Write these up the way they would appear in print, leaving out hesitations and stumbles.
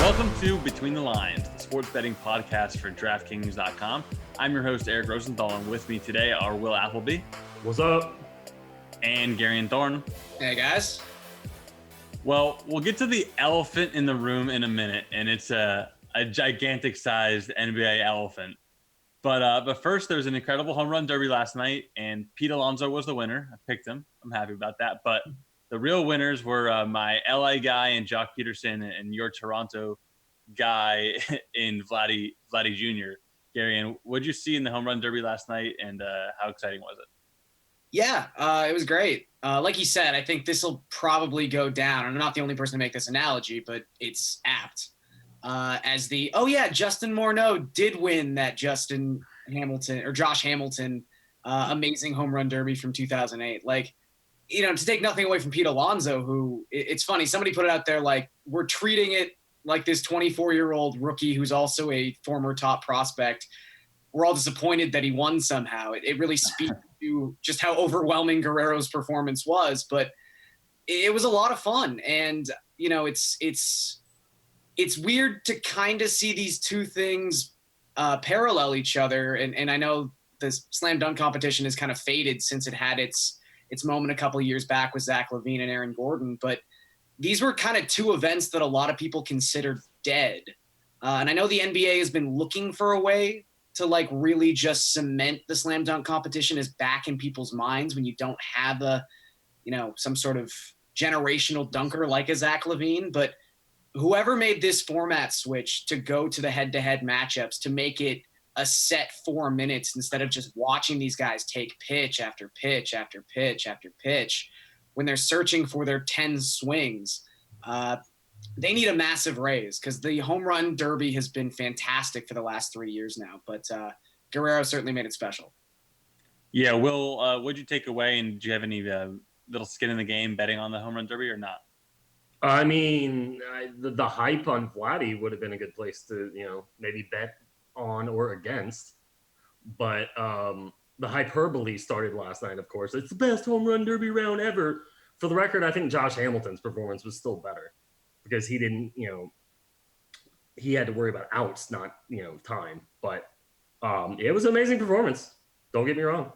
Welcome to Between the Lines, the sports betting podcast for DraftKings.com. I'm your host, Eric Rosenthal, and with me today are Will Appleby. What's up? And Garion Thorne. Hey, guys. Well, we'll get to the elephant in the room in a minute, and it's a gigantic-sized NBA elephant. But first, there was an incredible home run derby last night, and Pete Alonso was the winner. I picked him. I'm happy about that. But the real winners were my LA guy and Jock Peterson and your Toronto guy in Vladdy Jr. Garion, what did you see in the home run derby last night, and how exciting was it? Yeah, it was great. Like you said, I think this will probably go down. I'm not the only person to make this analogy, but it's apt. As Justin Morneau did win that Josh Hamilton amazing home run derby from 2008. Like, to take nothing away from Pete Alonso, who it's funny, somebody put it out there like we're treating it like this 24-year-old rookie who's also a former top prospect. We're all disappointed that he won somehow. It really speaks to just how overwhelming Guerrero's performance was, but it was a lot of fun. And, it's weird to kind of see these two things parallel each other. And I know the slam dunk competition has kind of faded since it had its moment a couple of years back with Zach LaVine and Aaron Gordon. But these were kind of two events that a lot of people considered dead. And I know the NBA has been looking for a way to really just cement the slam dunk competition as back in people's minds when you don't have some sort of generational dunker like a Zach LaVine. But whoever made this format switch to go to the head-to-head matchups, to make it a set 4 minutes instead of just watching these guys take pitch after pitch after pitch after pitch when they're searching for their 10 swings, they need a massive raise because the home run derby has been fantastic for the last 3 years now. But Guerrero certainly made it special. Yeah, Will, what'd you take away, and do you have any little skin in the game betting on the home run derby or not? I mean, the hype on Vladdy would have been a good place to, maybe bet on or against. But the hyperbole started last night, of course. It's the best home run derby round ever. For the record, I think Josh Hamilton's performance was still better because he didn't, he had to worry about outs, not, time. But it was an amazing performance. Don't get me wrong.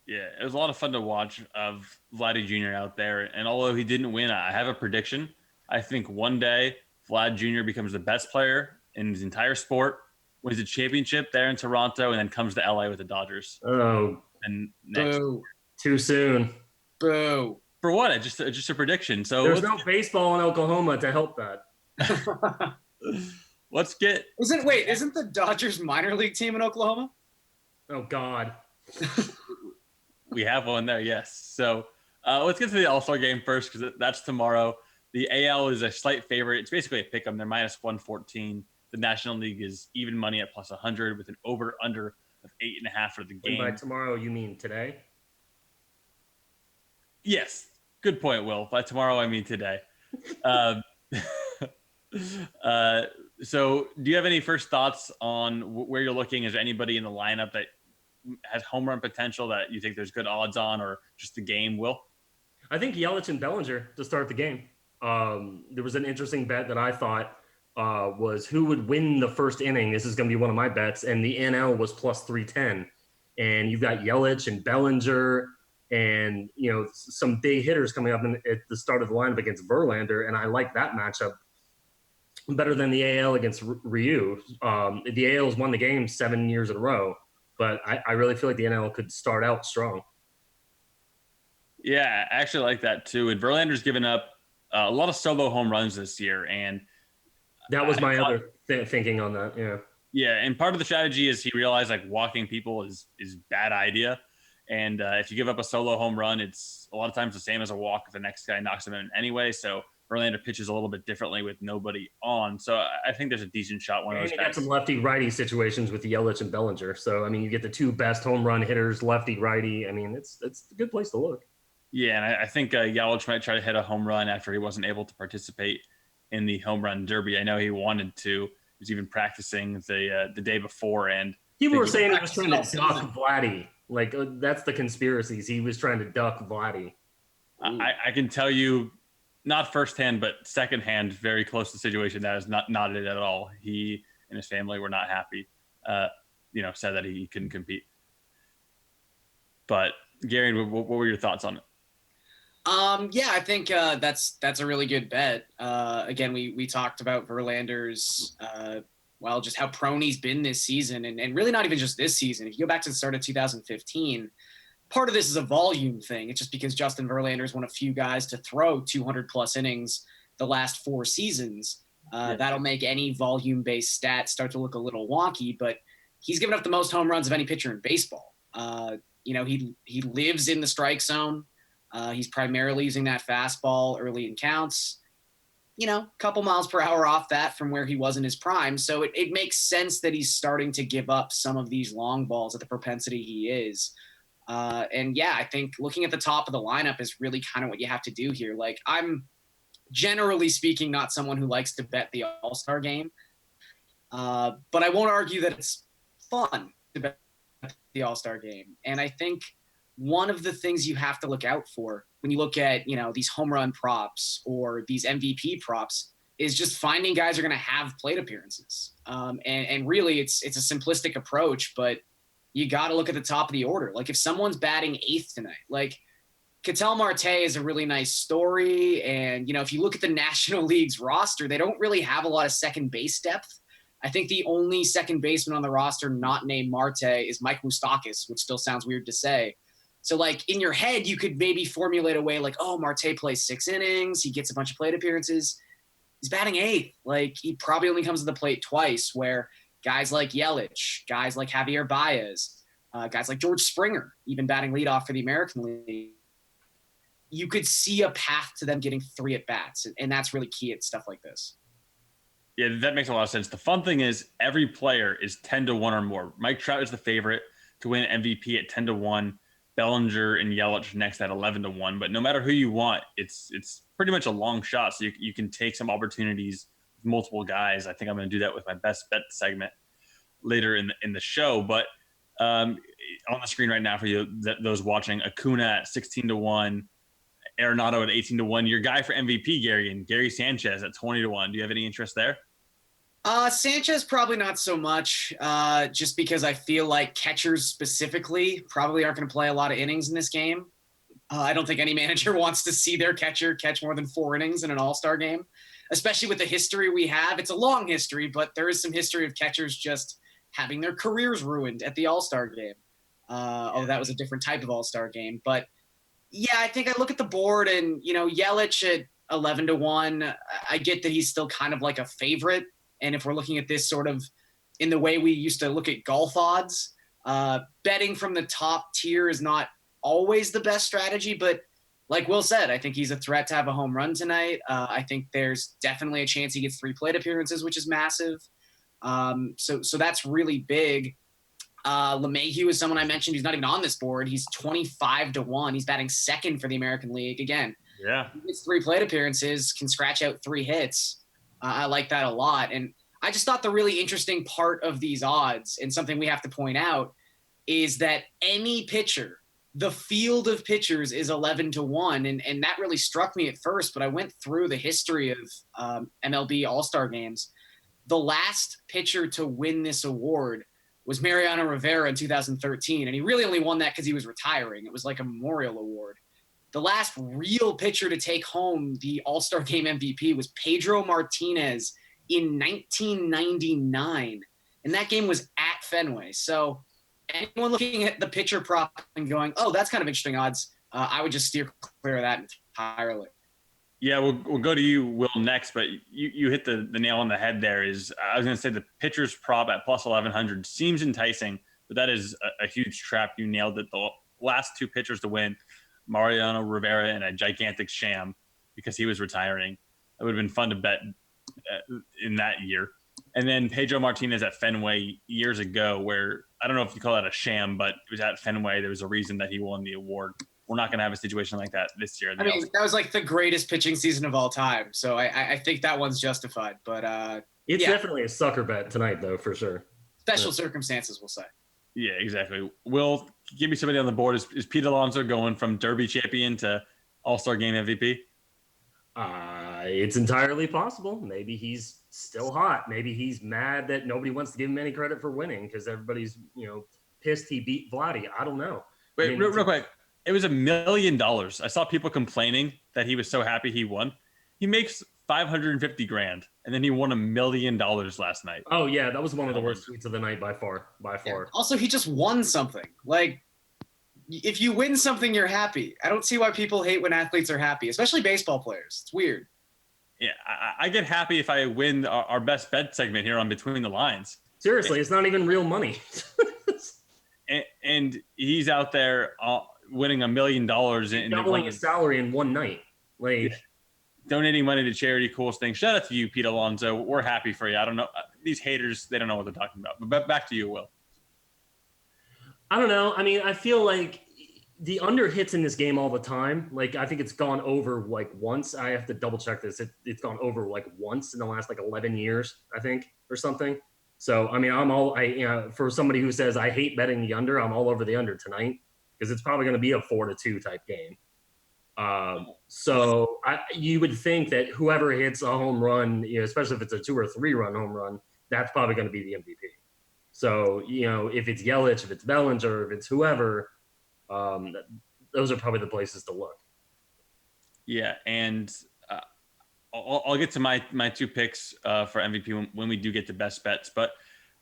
Yeah, it was a lot of fun to watch of Vladdy Jr. out there. And although he didn't win, I have a prediction. I think one day Vlad Jr. becomes the best player in his entire sport, wins a championship there in Toronto, and then comes to LA with the Dodgers. Oh, and next boo. Too soon. Boo. For what? Just a prediction. So there's no baseball in Oklahoma to help that. Let's get. Isn't the Dodgers minor league team in Oklahoma? Oh God. We have one there, yes. So let's get to the All-Star game first because that's tomorrow. The AL is a slight favorite. It's basically a pick 'em. They're minus 114. The National League is even money at plus 100 with an over-under of 8.5 for the game. And by tomorrow, you mean today? Yes. Good point, Will. By tomorrow, I mean today. So do you have any first thoughts on where you're looking? Is there anybody in the lineup that has home run potential that you think there's good odds on, or just the game, Will? I think Yelich and Bellinger to start the game. There was an interesting bet that I thought was who would win the first inning. This is going to be one of my bets, and the NL was plus 310. And you've got Yelich and Bellinger and, some big hitters coming up at the start of the lineup against Verlander, and I like that matchup better than the AL against Ryu. The AL's won the game 7 years in a row. But I really feel like the NL could start out strong. Yeah, I actually like that too. And Verlander's given up a lot of solo home runs this year. And that was my other thinking on that, yeah. Yeah, and part of the strategy is he realized walking people is bad idea. And if you give up a solo home run, it's a lot of times the same as a walk if the next guy knocks him in anyway. So Verlander pitches a little bit differently with nobody on. So I think there's a decent shot. One of those guys. You got some lefty-righty situations with Yelich and Bellinger. So, I mean, you get the two best home run hitters, lefty-righty. I mean, it's a good place to look. Yeah, and I think Yelich might try to hit a home run after he wasn't able to participate in the home run derby. I know he wanted to. He was even practicing the day before. And people were saying he was trying to duck Vladdy. That's the conspiracies. He was trying to duck Vladdy. I can tell you not firsthand, but secondhand, very close to the situation that is not it at all. He and his family were not happy. Said that he couldn't compete. But Gary, what were your thoughts on it? Yeah, I think that's a really good bet. Again, we talked about Verlander's just how prone he's been this season, and really not even just this season. If you go back to the start of 2015, part of this is a volume thing. It's just because Justin Verlander is one of few guys to throw 200 plus innings the last 4 seasons. That'll make any volume-based stat start to look a little wonky, but he's given up the most home runs of any pitcher in baseball. He lives in the strike zone. He's primarily using that fastball early in counts, couple miles per hour off that from where he was in his prime. So it makes sense that he's starting to give up some of these long balls at the propensity he is. I think looking at the top of the lineup is really kind of what you have to do here. Like, I'm generally speaking not someone who likes to bet the All-Star game, but I won't argue that it's fun to bet the All-Star game. And I think one of the things you have to look out for when you look at, these home run props or these MVP props is just finding guys who are going to have plate appearances. And really it's a simplistic approach, but you got to look at the top of the order. Like, if someone's batting 8th tonight, like Ketel Marte is a really nice story. And, if you look at the National League's roster, they don't really have a lot of second base depth. I think the only second baseman on the roster not named Marte is Mike Moustakas, which still sounds weird to say. So, like, in your head, you could maybe formulate a way like, oh, Marte plays 6 innings. He gets a bunch of plate appearances. He's batting 8th. Like, he probably only comes to the plate twice, where guys like Yelich, guys like Javier Baez, guys like George Springer, even batting leadoff for the American League, you could see a path to them getting 3 at-bats. And that's really key at stuff like this. Yeah, that makes a lot of sense. The fun thing is every player is 10-1 or more. Mike Trout is the favorite to win MVP at 10-1. Bellinger and Yelich next at 11-1. But no matter who you want, it's pretty much a long shot. So you can take some opportunities with multiple guys. I think I'm going to do that with my best bet segment later in the show. But on the screen right now for you, those watching, Acuna at 16-1, Arenado at 18-1. Your guy for MVP, Gary Sanchez at 20-1. Do you have any interest there? Sanchez, probably not so much, just because I feel like catchers specifically probably aren't going to play a lot of innings in this game. I don't think any manager wants to see their catcher catch more than 4 innings in an all-star game, especially with the history we have. It's a long history, but there is some history of catchers just having their careers ruined at the all-star game. That was a different type of all-star game. But, yeah, I think I look at the board and, Yelich at 11-1, I get that he's still kind of like a favorite. And if we're looking at this sort of in the way we used to look at golf odds, betting from the top tier is not always the best strategy. But like Will said, I think he's a threat to have a home run tonight. I think there's definitely a chance he gets 3 plate appearances, which is massive. So that's really big. LeMahieu is someone I mentioned who's not even on this board. He's 25-1. He's batting 2nd for the American League. Again, he gets 3 plate appearances, can scratch out 3 hits. I like that a lot. And I just thought the really interesting part of these odds, and something we have to point out, is that any pitcher, the field of pitchers is 11-1. And that really struck me at first, but I went through the history of MLB All-Star games. The last pitcher to win this award was Mariano Rivera in 2013. And he really only won that because he was retiring. It was like a memorial award. The last real pitcher to take home the All-Star Game MVP was Pedro Martinez in 1999. And that game was at Fenway. So anyone looking at the pitcher prop and going, oh, that's kind of interesting odds, I would just steer clear of that entirely. Yeah, we'll go to you, Will, next. But you hit the nail on the head there. I was going to say the pitcher's prop at plus 1,100 seems enticing, but that is a huge trap. You nailed it. The last 2 pitchers to win, Mariano Rivera in a gigantic sham because he was retiring. It would have been fun to bet in that year. And then Pedro Martinez at Fenway years ago, where I don't know if you call that a sham, but it was at Fenway. There was a reason that he won the award. We're not going to have a situation like that this year. I mean, that was like the greatest pitching season of all time. So I think that one's justified. But it's definitely a sucker bet tonight, though, for sure. Special circumstances, we'll say. Yeah, exactly. Will, give me somebody on the board. Is Pete Alonso going from Derby champion to All-Star Game MVP? It's entirely possible. Maybe he's still hot. Maybe he's mad that nobody wants to give him any credit for winning because everybody's, pissed he beat Vladdy. I don't know. Wait, real quick. It was $1 million. I saw people complaining that he was so happy he won. He makes $550,000, and then he won $1 million last night. Oh yeah, that was one of the worst tweets of the night by far. Yeah. Also, he just won something. Like, if you win something, you're happy. I don't see why people hate when athletes are happy, especially baseball players. It's weird. Yeah, I get happy if I win our best bet segment here on Between the Lines. Seriously, it's not even real money. and he's out there winning $1 million in doubling his salary in one night. Like, donating money to charity, coolest thing. Shout out to you, Pete Alonso. We're happy for you. I don't know. These haters, they don't know what they're talking about. But back to you, Will. I don't know. I mean, I feel like the under hits in this game all the time. Like, I think it's gone over like once. I have to double check this. It's gone over like once in the last like 11 years, I think, or something. So, I mean, for somebody who says I hate betting the under, I'm all over the under tonight because it's probably going to be a 4-2 type game. So you would think that whoever hits a home run, especially if it's a 2 or 3 run home run, that's probably going to be the MVP. So, if it's Yelich, if it's Bellinger, if it's whoever, those are probably the places to look. Yeah, and I'll get to my 2 picks for MVP when we do get to best bets. But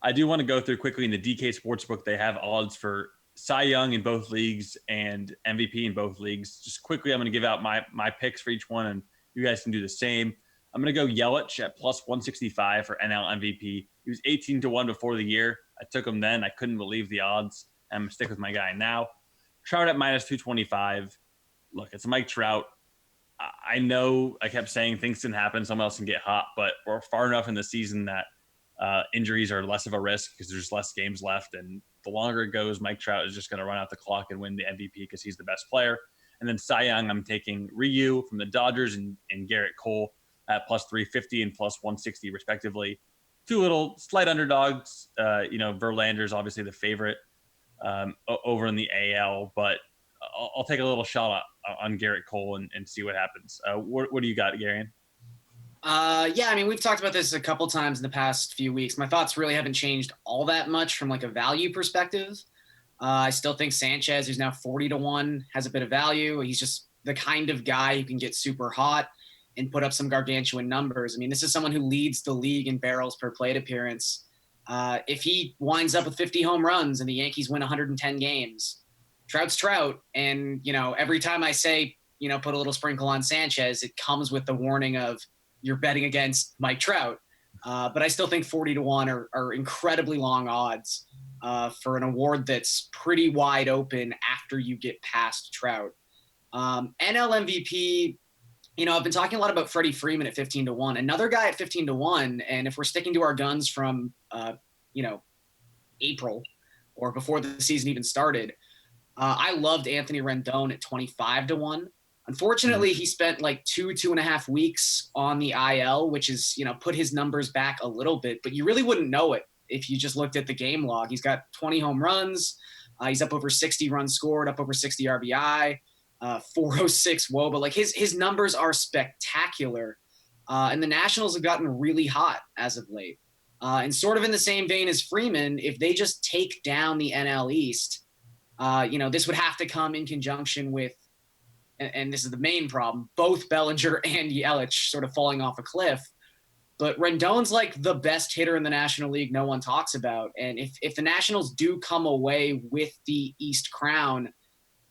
I do want to go through quickly in the DK Sportsbook. They have odds for Cy Young in both leagues and MVP in both leagues. Just quickly, I'm going to give out my picks for each one, and you guys can do the same. I'm going to go Yelich at plus 165 for NL MVP. He was 18-1 before the year. I took him then. I couldn't believe the odds. I'm going to stick with my guy now. Trout at minus 225. Look, it's Mike Trout. I know I kept saying things can happen. Someone else can get hot, but we're far enough in the season that injuries are less of a risk because there's less games left. And the longer it goes, Mike Trout is just going to run out the clock and win the MVP because he's the best player. And then Cy Young, I'm taking Ryu from the Dodgers and Garrett Cole at plus 350 and plus 160 respectively. 2 little slight underdogs. Verlander's obviously the favorite over in the AL, but I'll take a little shot on Garrett Cole and see what happens. What do you got, Garion? Yeah, I mean, we've talked about this a couple times in the past few weeks. My thoughts really haven't changed all that much from like a value perspective. I still think Sanchez, who's now 40-1, has a bit of value. He's just the kind of guy who can get super hot and put up some gargantuan numbers. I mean, this is someone who leads the league in barrels per plate appearance. If he winds up with 50 home runs and the Yankees win 110 games, Trout's Trout. And, every time I say, put a little sprinkle on Sanchez, it comes with the warning of you're betting against Mike Trout. But I still think 40-1 are incredibly long odds for an award that's pretty wide open after you get past Trout. NL MVP, I've been talking a lot about Freddie Freeman at 15-1. Another guy at 15-1, and if we're sticking to our guns from, April or before the season even started, I loved Anthony Rendon at 25-1. Unfortunately, he spent like 2.5 weeks on the IL, which is, put his numbers back a little bit, but you really wouldn't know it if you just looked at the game log. He's got 20 home runs. He's up over 60 runs scored, up over 60 RBI, 406 WOBA. Like his numbers are spectacular. And the Nationals have gotten really hot as of late. And sort of in the same vein as Freeman, if they just take down the NL East, this would have to come in conjunction with, and this is the main problem, both Bellinger and Yelich sort of falling off a cliff. But Rendon's like the best hitter in the National League no one talks about. And if the Nationals do come away with the East crown,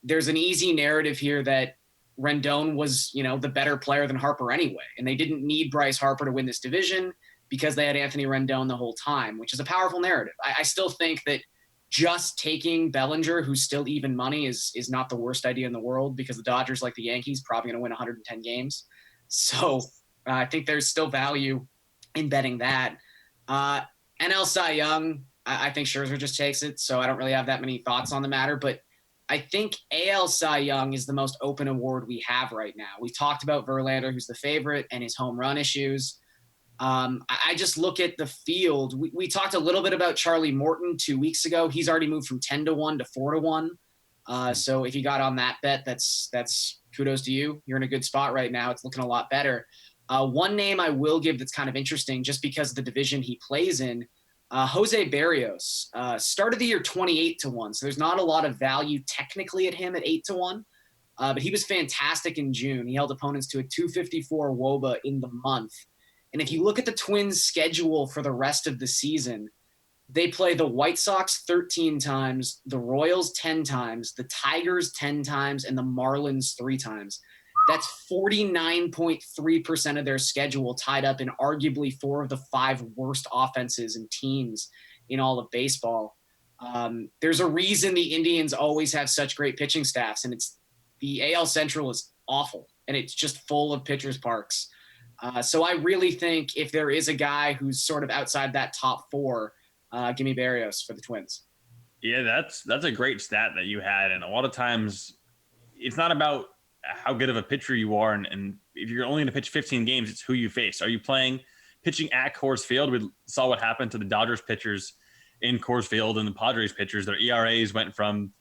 there's an easy narrative here that Rendon was, the better player than Harper anyway. And they didn't need Bryce Harper to win this division because they had Anthony Rendon the whole time, which is a powerful narrative. I still think that just taking Bellinger, who's still even money, is not the worst idea in the world because the Dodgers, like the Yankees, probably going to win 110 games. So I think there's still value in betting that. NL Cy Young, I think Scherzer just takes it, so I don't really have that many thoughts on the matter. But I think AL Cy Young is the most open award we have right now. We talked about Verlander, who's the favorite, and his home run issues. I just look at the field. We talked a little bit about Charlie Morton 2 weeks ago. He's already moved from 10-1 to 4-1. So if you got on that bet, that's kudos to you. You're in a good spot right now. It's looking a lot better. One name I will give that's kind of interesting just because of the division he plays in, Jose Barrios. Started the year 28-1, so there's not a lot of value technically at him at 8-1. But he was fantastic in June. He held opponents to a 254 WOBA in the month. And if you look at the Twins' schedule for the rest of the season, they play the White Sox 13 times, the Royals 10 times, the Tigers 10 times, and the Marlins 3 times. That's 49.3% of their schedule tied up in arguably 4 of the 5 worst offenses and teams in all of baseball. There's a reason the Indians always have such great pitching staffs, and it's the AL Central is awful, and it's just full of pitchers' parks. So I really think if there is a guy who's sort of outside that top 4, give me Barrios for the Twins. Yeah, that's a great stat that you had. And a lot of times it's not about how good of a pitcher you are. And if you're only going to pitch 15 games, it's who you face. Are you pitching at Coors Field? We saw what happened to the Dodgers pitchers in Coors Field and the Padres pitchers. Their ERAs went from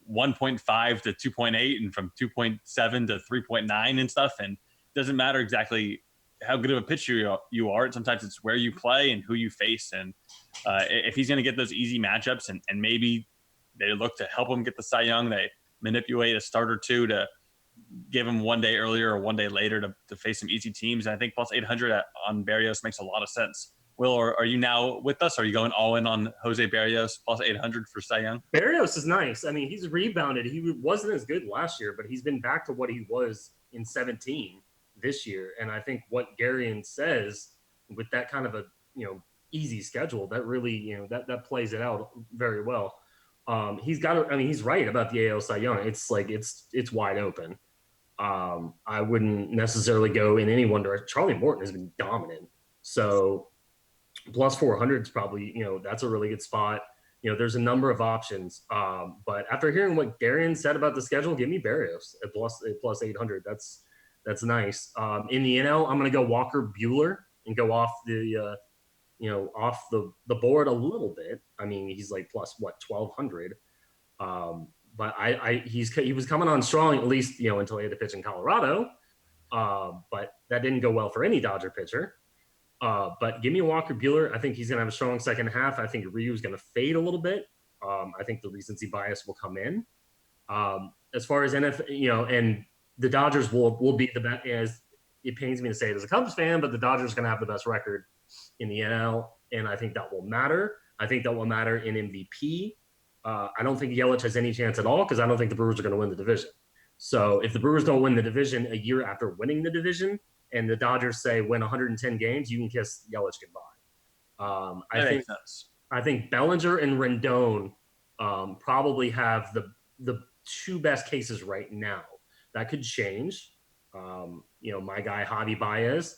1.5 to 2.8 and from 2.7 to 3.9 and stuff. And it doesn't matter exactly how good of a pitcher you are. Sometimes it's where you play and who you face. And if he's going to get those easy matchups and on they look to help him get the Cy Young, they manipulate a start or two to give him one day earlier or one day later to face some easy teams. And I think plus 800 on Barrios makes a lot of sense. Will, are you now with us? Are you going all in on Jose Barrios plus 800 for Cy Young? Barrios is nice. I mean, he's rebounded. He wasn't as good last year, but he's been back to what he was in 17 this year. And I think what Garion says with that kind of a, easy schedule, that really, that plays it out very well. He's right about the AL Cy Young. It's like, it's wide open. I wouldn't necessarily go in any one direction. Charlie Morton has been dominant. So plus 400 is probably, that's a really good spot. There's a number of options. But after hearing what Garion said about the schedule, give me Barrios at plus 800. That's nice. In the NL, I'm going to go Walker Buehler and go off the, off the board a little bit. I mean, he's like plus 1,200. But he was coming on strong, at least, until he had to pitch in Colorado. But that didn't go well for any Dodger pitcher. But give me Walker Buehler. I think he's going to have a strong second half. I think Ryu's going to fade a little bit. I think the recency bias will come in. As far as NFL, and the Dodgers will be the best. As it pains me to say it as a Cubs fan, but the Dodgers are going to have the best record in the NL, and I think that will matter. I think that will matter in MVP. I don't think Yelich has any chance at all because I don't think the Brewers are going to win the division. So if the Brewers don't win the division a year after winning the division, and the Dodgers say win 110 games, you can kiss Yelich goodbye. I think Bellinger and Rendon probably have the 2 best cases right now. That could change. My guy Javi Baez,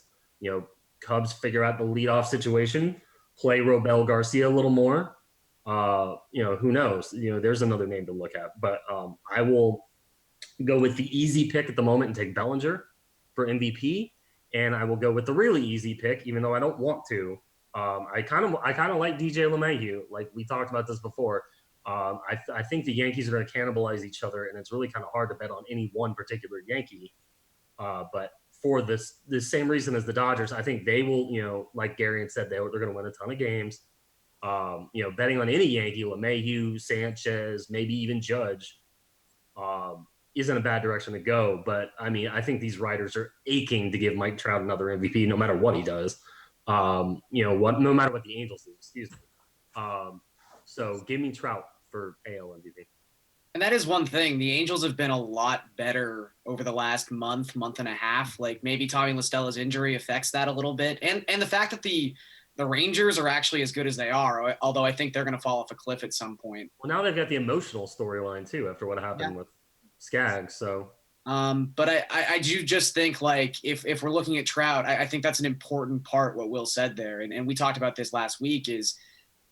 Cubs figure out the leadoff situation, play Robel Garcia a little more. Who knows? There's another name to look at. But I will go with the easy pick at the moment and take Bellinger for MVP. And I will go with the really easy pick, even though I don't want to. I kind of like DJ LeMahieu. Like we talked about this before. I think the Yankees are going to cannibalize each other, and it's really kind of hard to bet on any one particular Yankee. But for the same reason as the Dodgers, I think they will, like Garion said, they're going to win a ton of games. Betting on any Yankee, LeMahieu, Sanchez, maybe even Judge, isn't a bad direction to go. But I mean, I think these writers are aching to give Mike Trout another MVP, no matter what he does. No matter what the Angels do. Excuse me. So give me Trout for AL MVP. And that is one thing. The Angels have been a lot better over the last month and a half. Like maybe Tommy La Stella's injury affects that a little bit. And the fact that the Rangers are actually as good as they are, although I think they're going to fall off a cliff at some point. Well, now they've got the emotional storyline too after what happened with Skaggs. So, but I do just think like if we're looking at Trout, I think that's an important part what Will said there. And we talked about this last week is,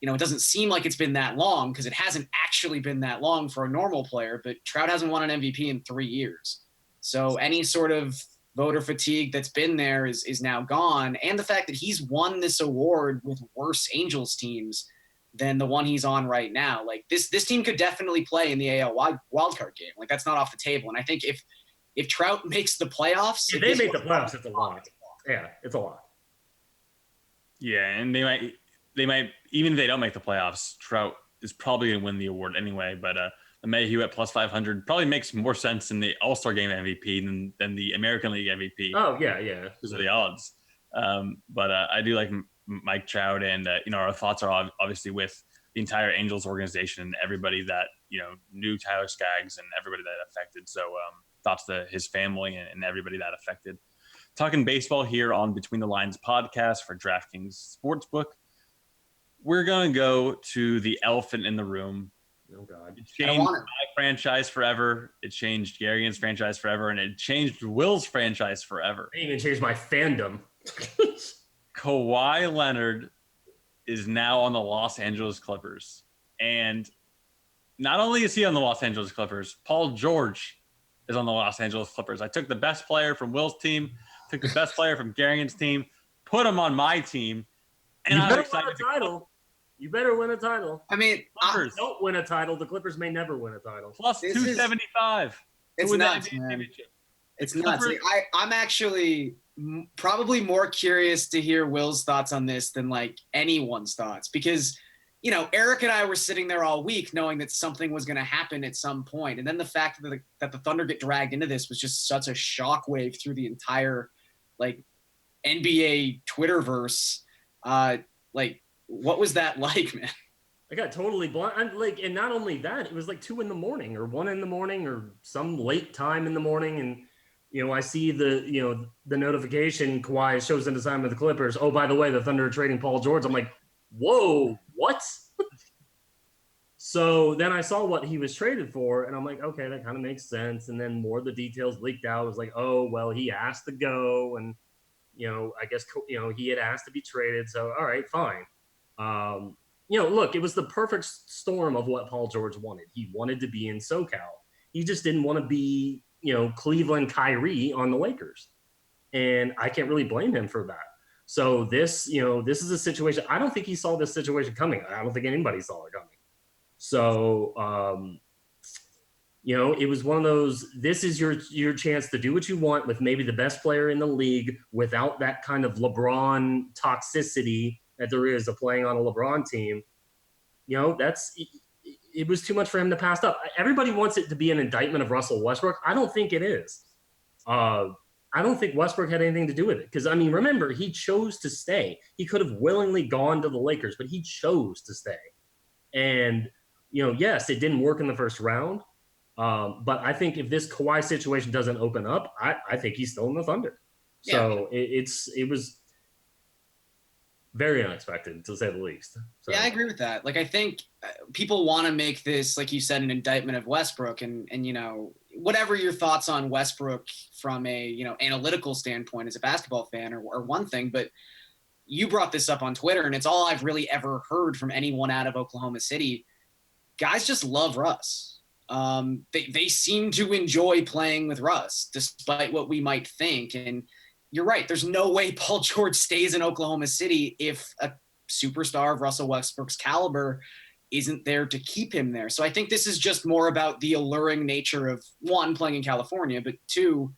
it doesn't seem like it's been that long because it hasn't actually been that long for a normal player, but Trout hasn't won an MVP in 3 years. So any sort of voter fatigue that's been there is now gone. And the fact that he's won this award with worse Angels teams than the one he's on right now. Like this team could definitely play in the AL wildcard game. Like that's not off the table. And I think if if Trout makes the playoffs, If they make the playoffs, it's a lot. Yeah, it's a lot. Yeah, and they might even if they don't make the playoffs, Trout is probably going to win the award anyway. But the Mayhew at plus 500 probably makes more sense than the All-Star Game MVP than the American League MVP. Oh yeah. Because of the odds. But I do like Mike Trout, and our thoughts are obviously with the entire Angels organization and everybody that knew Tyler Skaggs and everybody that affected. So thoughts to his family and everybody that affected. Talking baseball here on Between the Lines podcast for DraftKings Sportsbook. We're going to go to the elephant in the room. Oh, God. It changed my franchise forever. It changed Garion's franchise forever. And it changed Will's franchise forever. It even changed my fandom. Kawhi Leonard is now on the Los Angeles Clippers. And not only is he on the Los Angeles Clippers, Paul George is on the Los Angeles Clippers. I took the best player from Will's team, took the best player from Garion's team, put him on my team. And I'm excited to title. You better win a title. I mean, Clippers don't win a title. The Clippers may never win a title. Plus 275. It's nuts, man. It's nuts. Like, I'm actually probably more curious to hear Will's thoughts on this than like anyone's thoughts, because Eric and I were sitting there all week knowing that something was going to happen at some point, and then the fact that the Thunder get dragged into this was just such a shockwave through the entire like NBA Twitterverse. Like, what was that like, man? I got totally blind. And not only that, it was like 2 a.m. or 1 a.m. or some late time in the morning. And, I see the notification, Kawhi shows an assignment with the Clippers. Oh, by the way, the Thunder are trading Paul George. I'm like, whoa, what? So then I saw what he was traded for, and I'm like, okay, that kind of makes sense. And then more of the details leaked out. It was like, oh, well, he asked to go, and, I guess, he had asked to be traded. So, all right, fine. Look, it was the perfect storm of what Paul George wanted. He wanted to be in SoCal. He just didn't want to be, Cleveland Kyrie on the Lakers. And I can't really blame him for that. So this is a situation. I don't think he saw this situation coming. I don't think anybody saw it coming. So, it was one of those, this is your chance to do what you want with maybe the best player in the league without that kind of LeBron toxicity that there is of playing on a LeBron team. It was too much for him to pass up. Everybody wants it to be an indictment of Russell Westbrook. I don't think it is. I don't think Westbrook had anything to do with it. Because, remember, he chose to stay. He could have willingly gone to the Lakers, but he chose to stay. And, yes, it didn't work in the first round. But I think if this Kawhi situation doesn't open up, I think he's still in the Thunder. So it was very unexpected, to say the least. So. Yeah, I agree with that. Like, I think people want to make this, like you said, an indictment of Westbrook, and whatever your thoughts on Westbrook from a analytical standpoint as a basketball fan or one thing, but you brought this up on Twitter, and it's all I've really ever heard from anyone out of Oklahoma City. Guys just love Russ. They seem to enjoy playing with Russ, despite what we might think. And you're right. There's no way Paul George stays in Oklahoma City if a superstar of Russell Westbrook's caliber isn't there to keep him there. So I think this is just more about the alluring nature of, one, playing in California, but two,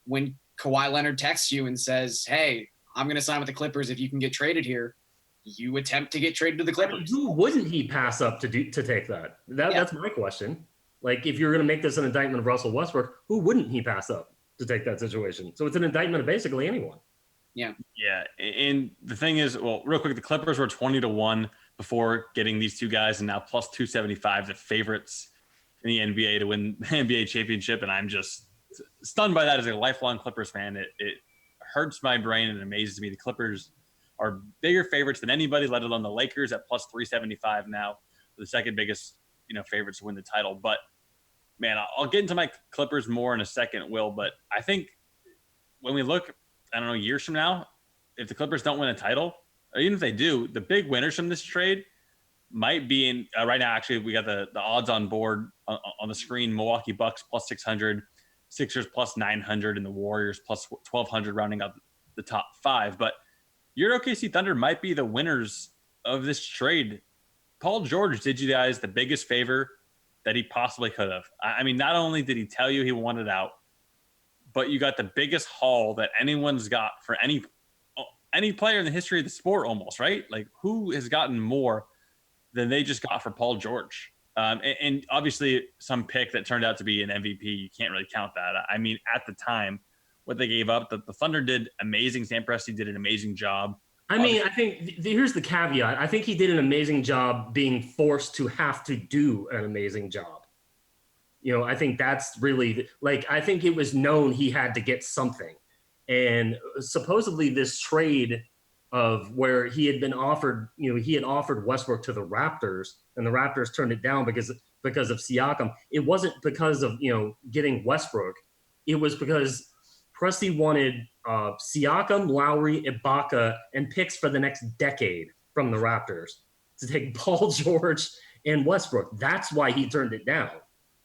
when Kawhi Leonard texts you and says, hey, I'm going to sign with the Clippers if you can get traded here, you attempt to get traded to the Clippers. Who wouldn't he pass up to take that? That's my question. Like, if you're going to make this an indictment of Russell Westbrook, who wouldn't he pass up to take that situation? So it's an indictment of basically anyone. Yeah. Yeah. And the thing is, well, real quick, the Clippers were 20-1 before getting these two guys, and now plus 275, the favorites in the NBA to win the NBA championship. And I'm just stunned by that as a lifelong Clippers fan. It hurts my brain and amazes me. The Clippers are bigger favorites than anybody, let alone the Lakers at plus 375 now, the second biggest, favorites to win the title. But man, I'll get into my Clippers more in a second, Will. But I think when we look, I don't know, years from now, if the Clippers don't win a title, or even if they do, the big winners from this trade might be in right now. Actually, we got the odds on board on the screen. Milwaukee Bucks plus 600, Sixers plus 900, and the Warriors plus 1,200, rounding out the top five. But your OKC Thunder might be the winners of this trade. Paul George did you guys the biggest favor that he possibly could have. I mean, not only did he tell you he wanted out, but you got the biggest haul that anyone's got for any player in the history of the sport almost, right? Like, who has gotten more than they just got for Paul George? And obviously some pick that turned out to be an MVP, you can't really count that. I mean, at the time, what they gave up, the Thunder did amazing. Sam Presti did an amazing job. I mean, I think here's the caveat. I think he did an amazing job being forced to have to do an amazing job. You know, I think that's really, like, I think it was known he had to get something. And supposedly this trade of where he had been offered, you know, he had offered Westbrook to the Raptors, and the Raptors turned it down because of Siakam. It wasn't because of, you know, getting Westbrook. It was because Presti wanted Siakam, Lowry, Ibaka, and picks for the next decade from the Raptors to take Paul George and Westbrook. That's why he turned it down.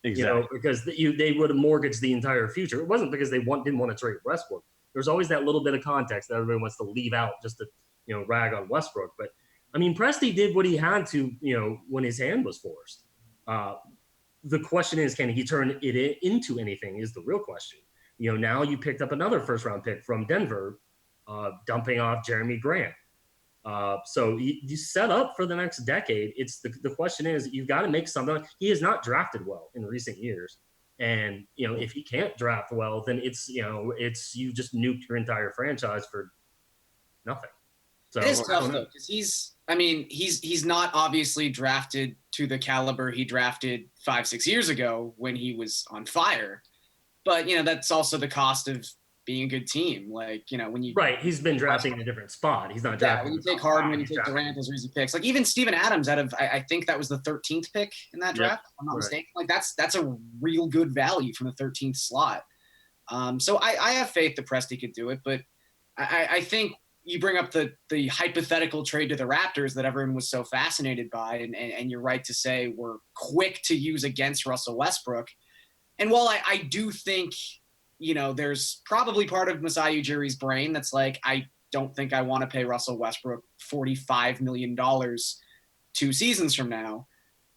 Exactly. You know, because they would have mortgaged the entire future. It wasn't because they didn't want to trade Westbrook. There's always that little bit of context that everybody wants to leave out just to, you know, rag on Westbrook. But I mean, Presti did what he had to, you know, when his hand was forced. The question is, can he turn it into anything is the real question. You know, now you picked up another first round pick from Denver, dumping off Jeremy Grant. So you set up for the next decade. It's the question is, you've got to make something. He has not drafted well in recent years. And, you know, if he can't draft well, then it's, you know, you just nuked your entire franchise for nothing. So it is tough though, because he's not obviously drafted to the caliber he drafted 5-6 years ago when he was on fire. But, you know, that's also the cost of being a good team. Like, you know, when you he's been drafting in a different spot. He's not drafting. When you take Harden, when you take Durant as easy picks, like even Steven Adams out of I think that was the 13th pick in that draft. If I'm not mistaken. Like that's a real good value from the 13th slot. So I have faith that Presti could do it, but I think you bring up the hypothetical trade to the Raptors that everyone was so fascinated by, and you're right to say we're quick to use against Russell Westbrook. And while I do think, you know, there's probably part of Masai Ujiri's brain that's like, I don't think I want to pay Russell Westbrook $45 million 2 seasons from now.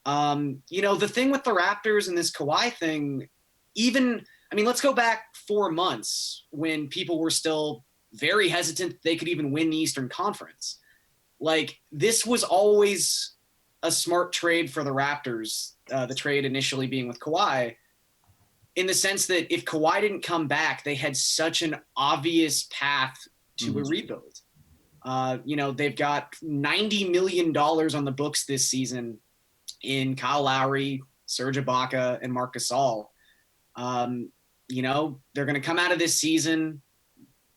You know, the thing with the Raptors and this Kawhi thing, let's go back 4 months when people were still very hesitant they could even win the Eastern Conference. Like, this was always a smart trade for the Raptors, the trade initially being with Kawhi, in the sense that if Kawhi didn't come back, they had such an obvious path to a rebuild. You know, they've got $90 million on the books this season in Kyle Lowry, Serge Ibaka, and Marc Gasol. You know, they're going to come out of this season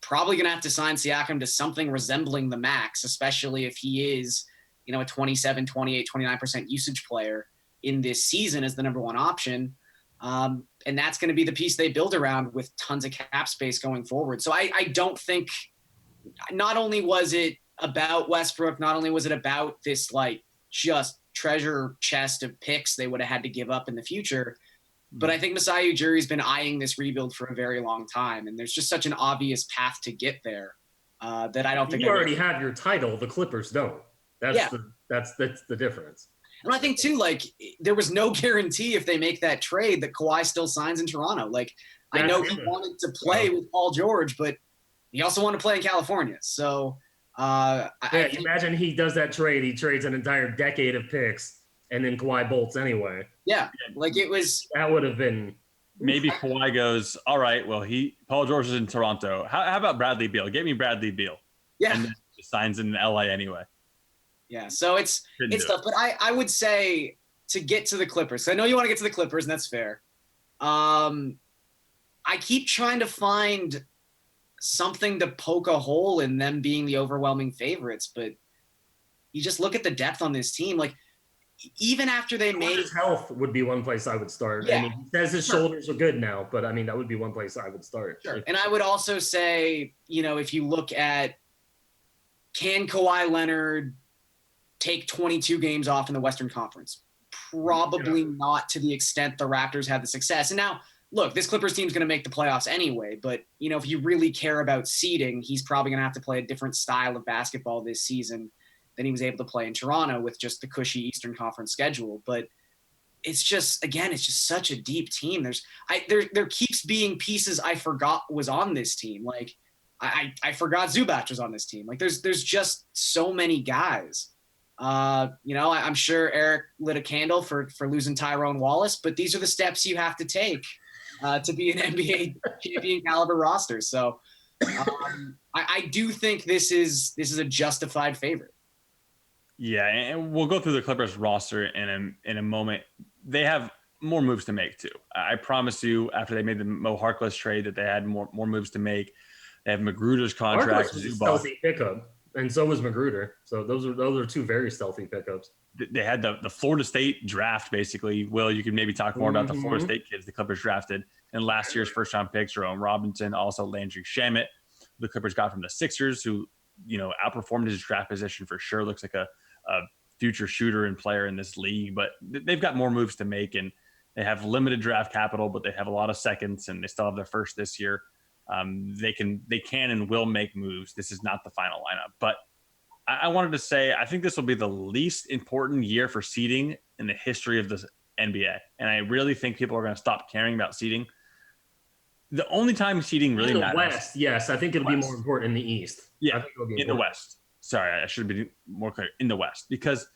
probably going to have to sign Siakam to something resembling the max, especially if he is, you know, a 27, 28, 29% usage player in this season as the number one option. And that's going to be the piece they build around with tons of cap space going forward. So I don't think, not only was it about Westbrook, not only was it about this like just treasure chest of picks they would have had to give up in the future, but I think Masai Ujiri's been eyeing this rebuild for a very long time. And there's just such an obvious path to get there that I don't think you already have your title. The Clippers don't. That's the difference. And I think too, like, there was no guarantee if they make that trade that Kawhi still signs in Toronto. Like, I know he wanted to play with Paul George, but he also wanted to play in California. So, imagine he does that trade. He trades an entire decade of picks, and then Kawhi bolts anyway. Yeah, like that would have been. Maybe Kawhi goes, all right, well, Paul George is in Toronto. How about Bradley Beal? Get me Bradley Beal. Yeah. And then he signs in LA anyway. Yeah, so it's tough. But I would say to get to the Clippers, I know you want to get to the Clippers, and that's fair. I keep trying to find something to poke a hole in them being the overwhelming favorites, but you just look at the depth on this team. Like, even after they made his health would be one place I would start. Yeah, I mean, he says his shoulders are good now, but I mean, that would be one place I would start. Sure. And I would also say, you know, if you look at, can Kawhi Leonard take 22 games off in the Western Conference? Probably not to the extent the Raptors had the success. And now, look, this Clippers team is going to make the playoffs anyway, but, you know, if you really care about seeding, he's probably going to have to play a different style of basketball this season than he was able to play in Toronto with just the cushy Eastern Conference schedule. But it's just such a deep team. There keeps being pieces I forgot was on this team. Like I forgot Zubac was on this team. Like there's just so many guys. I'm sure Eric lit a candle for losing Tyrone Wallace, but these are the steps you have to take to be an NBA champion caliber roster. So I do think this is a justified favorite. Yeah, and we'll go through the Clippers roster in a moment. They have more moves to make too. I promise you, after they made the Mo Harkless trade, that they had more moves to make. They have Magruder's contract. Harkless was a stealthy pickup, and so was Magruder. So those are two very stealthy pickups. They had the Florida State draft, basically. Will, you could maybe talk more about the Florida State kids the Clippers drafted in last year's first-round picks, Jerome Robinson, also Landry Shamet, the Clippers got from the Sixers, who, outperformed his draft position for sure. Looks like a future shooter and player in this league, but they've got more moves to make, and they have limited draft capital, but they have a lot of seconds, and they still have their first this year. They can and will make moves. This is not the final lineup, but I wanted to say I think this will be the least important year for seeding in the history of the NBA, and I really think people are going to stop caring about seeding. The only time seeding really matters. In the West, yes, I think it'll be more important in the East. Yeah, in the West. Sorry, I should have been more clear. In the West, because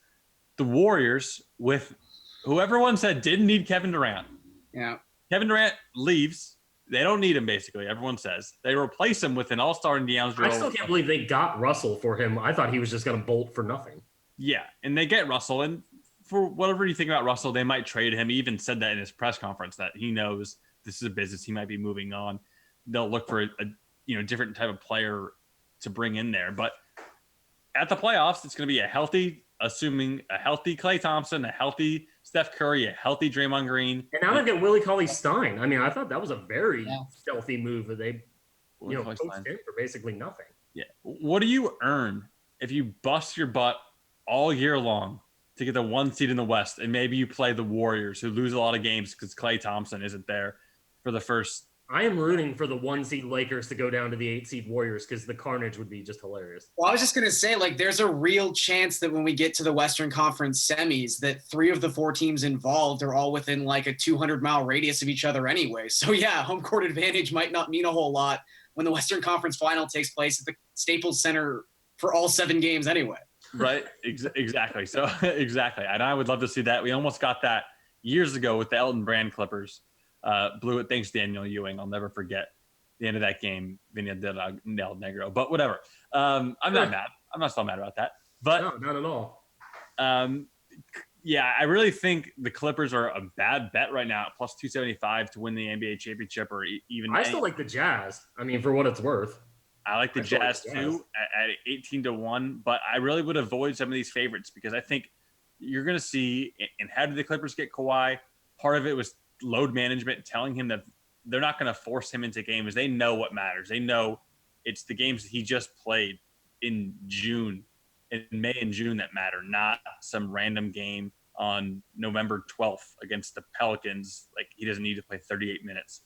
the Warriors, with who everyone said didn't need Kevin Durant. Yeah. Kevin Durant leaves. They don't need him, basically. Everyone says. They replace him with an all-star in DeAndre. I still can't believe they got Russell for him. I thought he was just going to bolt for nothing. Yeah, and they get Russell. And for whatever you think about Russell, they might trade him. He even said that in his press conference that he knows this is a business. He might be moving on. They'll look for a different type of player to bring in there. But at the playoffs, it's going to be assuming a healthy Klay Thompson, a healthy Steph Curry, a healthy Draymond Green. And now they get Willie Cauley-Stein. I mean, I thought that was a very stealthy move that they, poached him for basically nothing. Yeah. What do you earn if you bust your butt all year long to get the 1 seed in the West, and maybe you play the Warriors, who lose a lot of games because Klay Thompson isn't there for the first? I am rooting for the 1 seed Lakers to go down to the 8 seed Warriors because the carnage would be just hilarious. Well, I was just going to say, there's a real chance that when we get to the Western Conference semis, that 3 of the 4 teams involved are all within a 200-mile radius of each other anyway. So, yeah, home court advantage might not mean a whole lot when the Western Conference final takes place at the Staples Center for all 7 games anyway. Right. Exactly. So, exactly. And I would love to see that. We almost got that years ago with the Elton Brand Clippers. Blew it. Thanks, Daniel Ewing. I'll never forget the end of that game. Vinny del Negro. But whatever. I'm not mad. I'm not still mad about that. But no, not at all. Yeah, I really think the Clippers are a bad bet right now at plus 275 to win the NBA championship, or even. I still like the Jazz. I mean, for what it's worth. I like the Jazz too at 18-1, but I really would avoid some of these favorites because I think you're going to see. And how did the Clippers get Kawhi? Part of it was load management, telling him that they're not going to force him into games. They know what matters. They know it's the games that he just played in May and June that matter, not some random game on November 12th against the Pelicans. Like, he doesn't need to play 38 minutes.